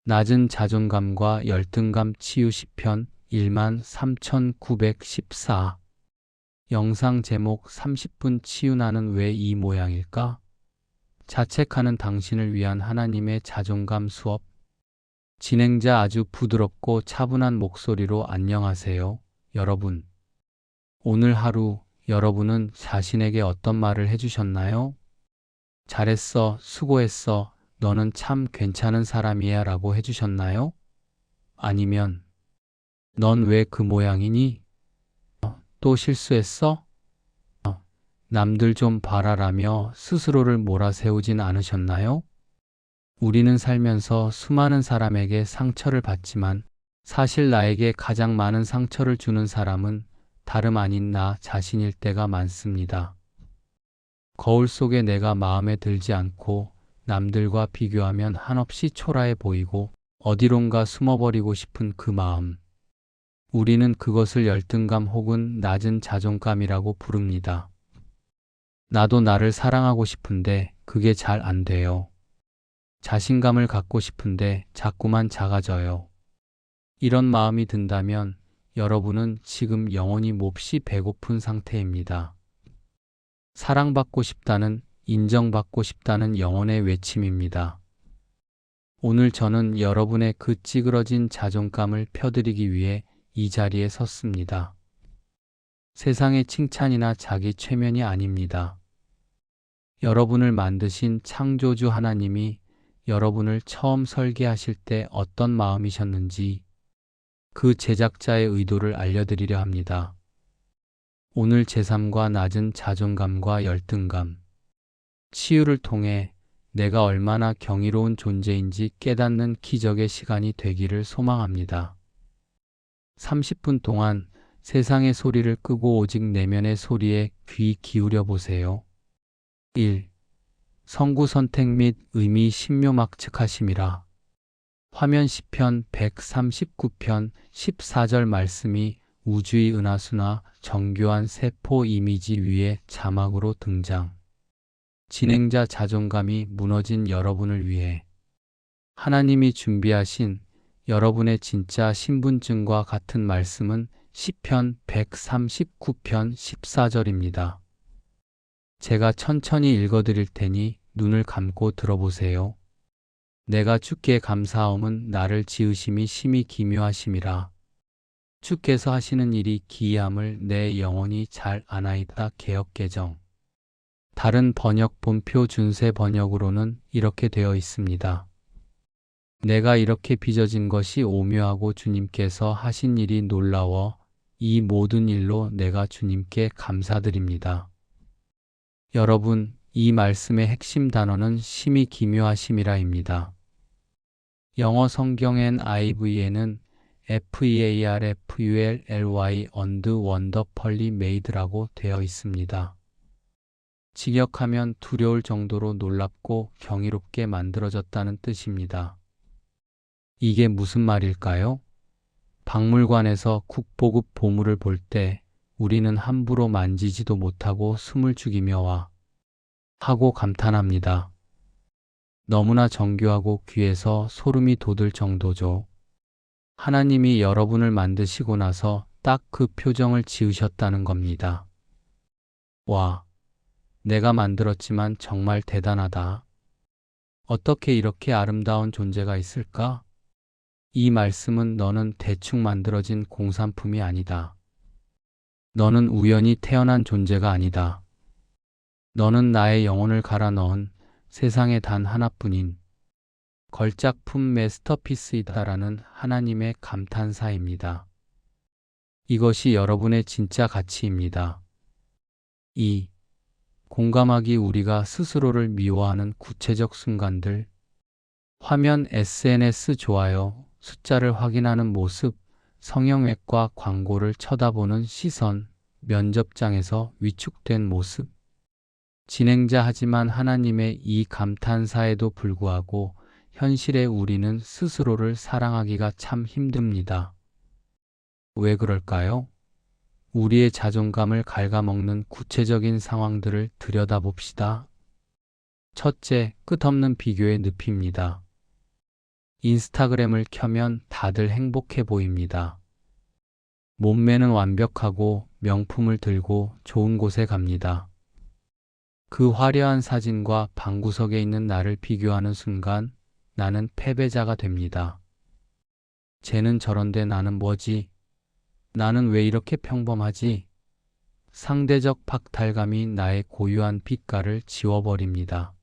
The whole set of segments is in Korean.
낮은 자존감과 열등감 치유 시편 13,914. 영상 제목 30분 치유. 나는 왜 이 모양일까? 자책하는 당신을 위한 하나님의 자존감 수업. 진행자 아주 부드럽고 차분한 목소리로 안녕하세요, 여러분. 오늘 하루 여러분은 자신에게 어떤 말을 해주셨나요? 잘했어, 수고했어, 너는 참 괜찮은 사람이야 라고 해주셨나요? 아니면 넌 왜 그 모양이니? 또 실수했어? 남들 좀 봐라라며 스스로를 몰아세우진 않으셨나요? 우리는 살면서 수많은 사람에게 상처를 받지만 사실 나에게 가장 많은 상처를 주는 사람은 다름 아닌 나 자신일 때가 많습니다. 거울 속에 내가 마음에 들지 않고 남들과 비교하면 한없이 초라해 보이고 어디론가 숨어버리고 싶은 그 마음. 우리는 그것을 열등감 혹은 낮은 자존감이라고 부릅니다. 나도 나를 사랑하고 싶은데 그게 잘 안 돼요. 자신감을 갖고 싶은데 자꾸만 작아져요. 이런 마음이 든다면 여러분은 지금 영혼이 몹시 배고픈 상태입니다. 사랑받고 싶다는, 인정받고 싶다는 영혼의 외침입니다. 오늘 저는 여러분의 그 찌그러진 자존감을 펴드리기 위해 이 자리에 섰습니다. 세상의 칭찬이나 자기 최면이 아닙니다. 여러분을 만드신 창조주 하나님이 여러분을 처음 설계하실 때 어떤 마음이셨는지 그 제작자의 의도를 알려드리려 합니다. 오늘 제3과 낮은 자존감과 열등감, 치유를 통해 내가 얼마나 경이로운 존재인지 깨닫는 기적의 시간이 되기를 소망합니다. 30분 동안 세상의 소리를 끄고 오직 내면의 소리에 귀 기울여 보세요. 1. 성구 선택 및 의미 신묘막측하심이라. 화면 시편 139편 14절 말씀이 우주의 은하수나 정교한 세포 이미지 위에 자막으로 등장. 진행자 자존감이 무너진 여러분을 위해 하나님이 준비하신 여러분의 진짜 신분증과 같은 말씀은 시편 139편 14절입니다. 제가 천천히 읽어드릴 테니 눈을 감고 들어보세요. 내가 주께 감사함은 나를 지으심이 심히 기묘하심이라. 주께서 하시는 일이 기이함을 내 영혼이 잘 아나이다. 개역개정. 다른 번역 본표 준세 번역으로는 이렇게 되어 있습니다. 내가 이렇게 빚어진 것이 오묘하고 주님께서 하신 일이 놀라워 이 모든 일로 내가 주님께 감사드립니다. 여러분, 이 말씀의 핵심 단어는 심히 기묘하심이라입니다. 영어 성경 NIV에는 FEARFULLY and wonderfully made라고 되어 있습니다. 직역하면 두려울 정도로 놀랍고 경이롭게 만들어졌다는 뜻입니다. 이게 무슨 말일까요? 박물관에서 국보급 보물을 볼 때 우리는 함부로 만지지도 못하고 숨을 죽이며 와 하고 감탄합니다. 너무나 정교하고 귀해서 소름이 돋을 정도죠. 하나님이 여러분을 만드시고 나서 딱 그 표정을 지으셨다는 겁니다. 와, 내가 만들었지만 정말 대단하다. 어떻게 이렇게 아름다운 존재가 있을까? 이 말씀은 너는 대충 만들어진 공산품이 아니다. 너는 우연히 태어난 존재가 아니다. 너는 나의 영혼을 갈아 넣은 세상에 단 하나뿐인 걸작품 마스터피스이다라는 하나님의 감탄사입니다. 이것이 여러분의 진짜 가치입니다. 2. 공감하기. 우리가 스스로를 미워하는 구체적 순간들. 화면 SNS 좋아요, 숫자를 확인하는 모습, 성형외과 광고를 쳐다보는 시선, 면접장에서 위축된 모습. 진행자 하지만 하나님의 이 감탄사에도 불구하고 현실에 우리는 스스로를 사랑하기가 참 힘듭니다. 왜 그럴까요? 우리의 자존감을 갉아먹는 구체적인 상황들을 들여다봅시다. 첫째, 끝없는 비교의 늪입니다. 인스타그램을 켜면 다들 행복해 보입니다. 몸매는 완벽하고 명품을 들고 좋은 곳에 갑니다. 그 화려한 사진과 방구석에 있는 나를 비교하는 순간 나는 패배자가 됩니다. 쟤는 저런데 나는 뭐지? 나는 왜 이렇게 평범하지? 상대적 박탈감이 나의 고유한 빛깔을 지워버립니다.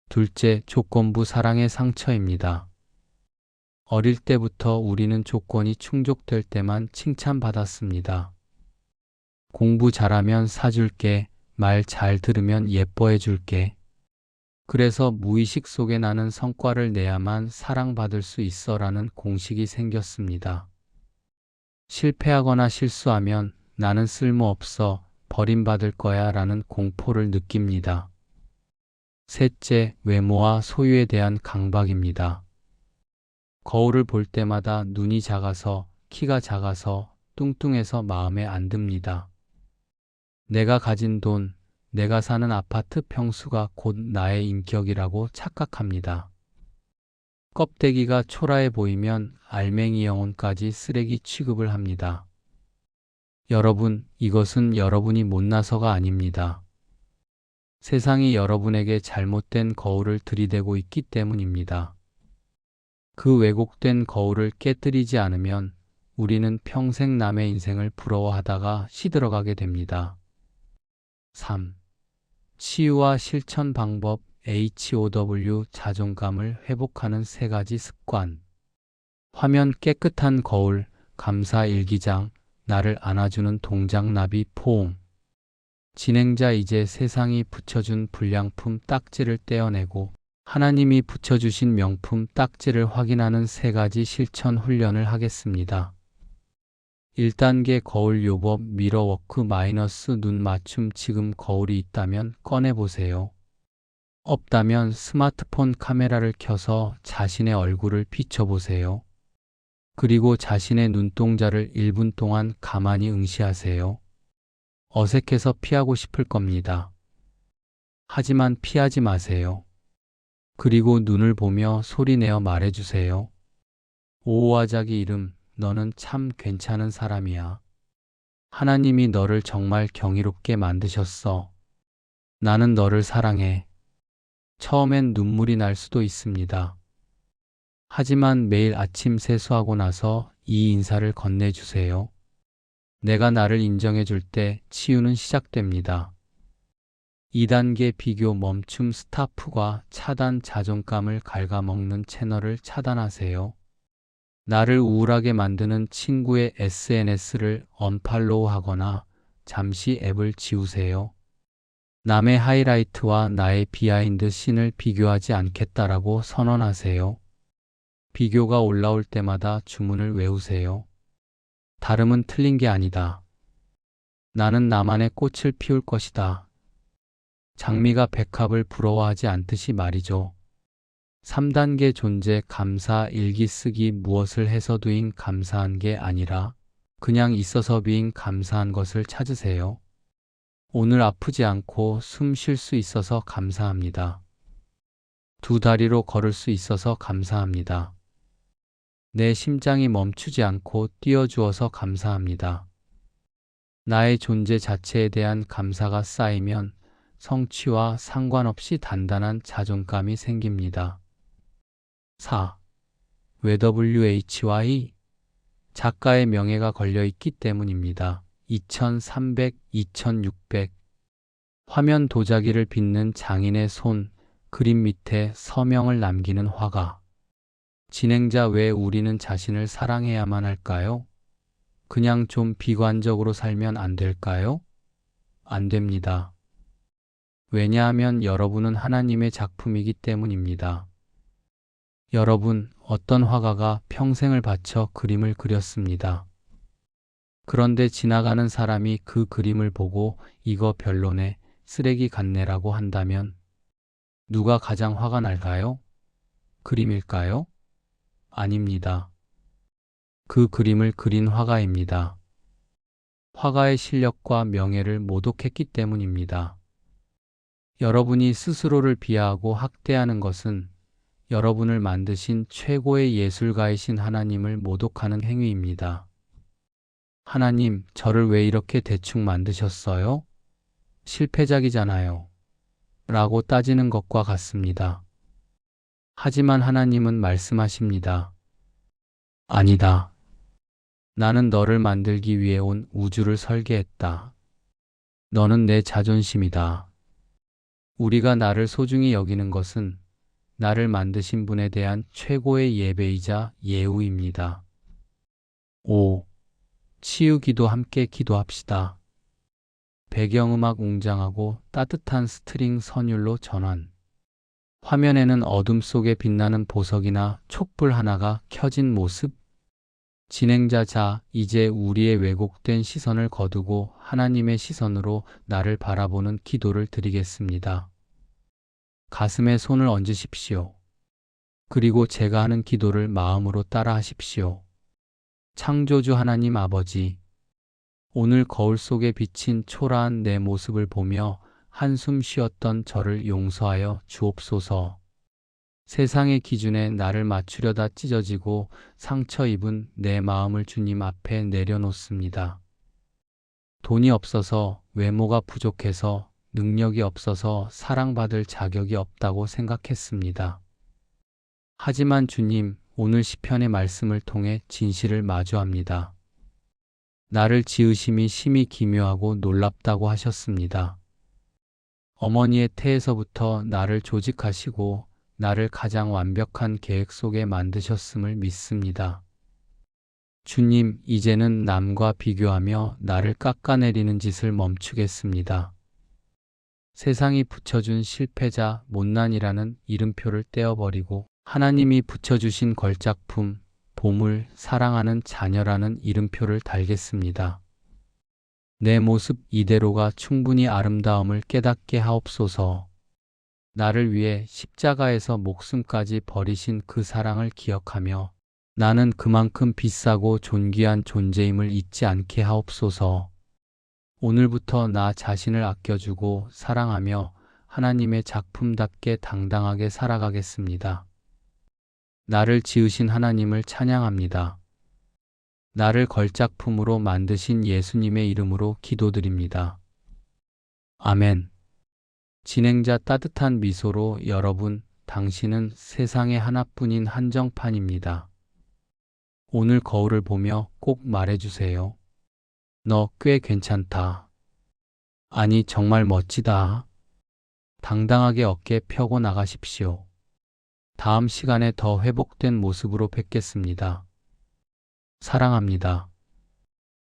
둘째, 조건부 사랑의 상처입니다. 어릴 때부터 우리는 조건이 충족될 때만 칭찬받았습니다. 공부 잘하면 사줄게, 말 잘 들으면 예뻐해 줄게. 그래서 무의식 속에 나는 성과를 내야만 사랑받을 수 있어라는 공식이 생겼습니다. 실패하거나 실수하면 나는 쓸모없어, 버림받을 거야 라는 공포를 느낍니다. 셋째, 외모와 소유에 대한 강박입니다. 거울을 볼 때마다 눈이 작아서, 키가 작아서, 뚱뚱해서 마음에 안 듭니다. 내가 가진 돈, 내가 사는 아파트 평수가 곧 나의 인격이라고 착각합니다. 껍데기가 초라해 보이면 알맹이 영혼까지 쓰레기 취급을 합니다. 여러분, 이것은 여러분이 못나서가 아닙니다. 세상이 여러분에게 잘못된 거울을 들이대고 있기 때문입니다. 그 왜곡된 거울을 깨뜨리지 않으면 우리는 평생 남의 인생을 부러워하다가 시들어가게 됩니다. 3. 치유와 실천 방법 HOW 자존감을 회복하는 3가지 습관. 화면 깨끗한 거울, 감사 일기장, 나를 안아주는 동작나비 포옹. 진행자 이제 세상이 붙여준 불량품 딱지를 떼어내고 하나님이 붙여주신 명품 딱지를 확인하는 3가지 실천 훈련을 하겠습니다. 1단계 거울 요법 미러워크 마이너스 눈 맞춤. 지금 거울이 있다면 꺼내보세요. 없다면 스마트폰 카메라를 켜서 자신의 얼굴을 비춰보세요. 그리고 자신의 눈동자를 1분 동안 가만히 응시하세요. 어색해서 피하고 싶을 겁니다. 하지만 피하지 마세요. 그리고 눈을 보며 소리내어 말해주세요. 오호와 자기 이름, 너는 참 괜찮은 사람이야. 하나님이 너를 정말 경이롭게 만드셨어. 나는 너를 사랑해. 처음엔 눈물이 날 수도 있습니다. 하지만 매일 아침 세수하고 나서 이 인사를 건네주세요. 내가 나를 인정해 줄 때 치유는 시작됩니다. 2단계 비교 멈춤 스타프과 차단. 자존감을 갉아먹는 채널을 차단하세요. 나를 우울하게 만드는 친구의 SNS를 언팔로우하거나 잠시 앱을 지우세요. 남의 하이라이트와 나의 비하인드 씬을 비교하지 않겠다라고 선언하세요. 비교가 올라올 때마다 주문을 외우세요. 다름은 틀린 게 아니다. 나는 나만의 꽃을 피울 것이다. 장미가 백합을 부러워하지 않듯이 말이죠. 3단계 존재 감사 일기 쓰기. 무엇을 해서도인 감사한 게 아니라 그냥 있어서 비인 감사한 것을 찾으세요. 오늘 아프지 않고 숨 쉴 수 있어서 감사합니다. 2 다리로 걸을 수 있어서 감사합니다. 내 심장이 멈추지 않고 뛰어주어서 감사합니다. 나의 존재 자체에 대한 감사가 쌓이면 성취와 상관없이 단단한 자존감이 생깁니다. 4. 왜 WHY? 작가의 명예가 걸려있기 때문입니다. 2300, 2600. 화면 도자기를 빚는 장인의 손, 그림 밑에 서명을 남기는 화가. 진행자 왜 우리는 자신을 사랑해야만 할까요? 그냥 좀 비관적으로 살면 안 될까요? 안 됩니다. 왜냐하면 여러분은 하나님의 작품이기 때문입니다. 여러분, 어떤 화가가 평생을 바쳐 그림을 그렸습니다. 그런데 지나가는 사람이 그 그림을 보고 이거 별로네, 쓰레기 같네라고 한다면 누가 가장 화가 날까요? 그림일까요? 아닙니다. 그 그림을 그린 화가입니다. 화가의 실력과 명예를 모독했기 때문입니다. 여러분이 스스로를 비하하고 학대하는 것은 여러분을 만드신 최고의 예술가이신 하나님을 모독하는 행위입니다. 하나님, 저를 왜 이렇게 대충 만드셨어요? 실패작이잖아요. 라고 따지는 것과 같습니다. 하지만 하나님은 말씀하십니다. 아니다. 나는 너를 만들기 위해 온 우주를 설계했다. 너는 내 자존심이다. 우리가 나를 소중히 여기는 것은 나를 만드신 분에 대한 최고의 예배이자 예우입니다. 5. 치유기도 함께 기도합시다. 배경음악 웅장하고 따뜻한 스트링 선율로 전환. 화면에는 어둠 속에 빛나는 보석이나 촛불 하나가 켜진 모습. 진행자 자, 이제 우리의 왜곡된 시선을 거두고 하나님의 시선으로 나를 바라보는 기도를 드리겠습니다. 가슴에 손을 얹으십시오. 그리고 제가 하는 기도를 마음으로 따라 하십시오. 창조주 하나님 아버지, 오늘 거울 속에 비친 초라한 내 모습을 보며 한숨 쉬었던 저를 용서하여 주옵소서. 세상의 기준에 나를 맞추려다 찢어지고 상처 입은 내 마음을 주님 앞에 내려놓습니다. 돈이 없어서, 외모가 부족해서, 능력이 없어서 사랑받을 자격이 없다고 생각했습니다. 하지만 주님, 오늘 시편의 말씀을 통해 진실을 마주합니다. 나를 지으심이 심히 기묘하고 놀랍다고 하셨습니다. 어머니의 태에서부터 나를 조직하시고 나를 가장 완벽한 계획 속에 만드셨음을 믿습니다. 주님, 이제는 남과 비교하며 나를 깎아내리는 짓을 멈추겠습니다. 세상이 붙여준 실패자, 못난이라는 이름표를 떼어버리고 하나님이 붙여주신 걸작품, 보물, 사랑하는 자녀라는 이름표를 달겠습니다. 내 모습 이대로가 충분히 아름다움을 깨닫게 하옵소서. 나를 위해 십자가에서 목숨까지 버리신 그 사랑을 기억하며 나는 그만큼 비싸고 존귀한 존재임을 잊지 않게 하옵소서. 오늘부터 나 자신을 아껴주고 사랑하며 하나님의 작품답게 당당하게 살아가겠습니다. 나를 지으신 하나님을 찬양합니다. 나를 걸작품으로 만드신 예수님의 이름으로 기도드립니다. 아멘. 진행자 따뜻한 미소로 여러분, 당신은 세상에 하나뿐인 한정판입니다. 오늘 거울을 보며 꼭 말해주세요. 너 꽤 괜찮다. 아니, 정말 멋지다. 당당하게 어깨 펴고 나가십시오. 다음 시간에 더 회복된 모습으로 뵙겠습니다. 사랑합니다.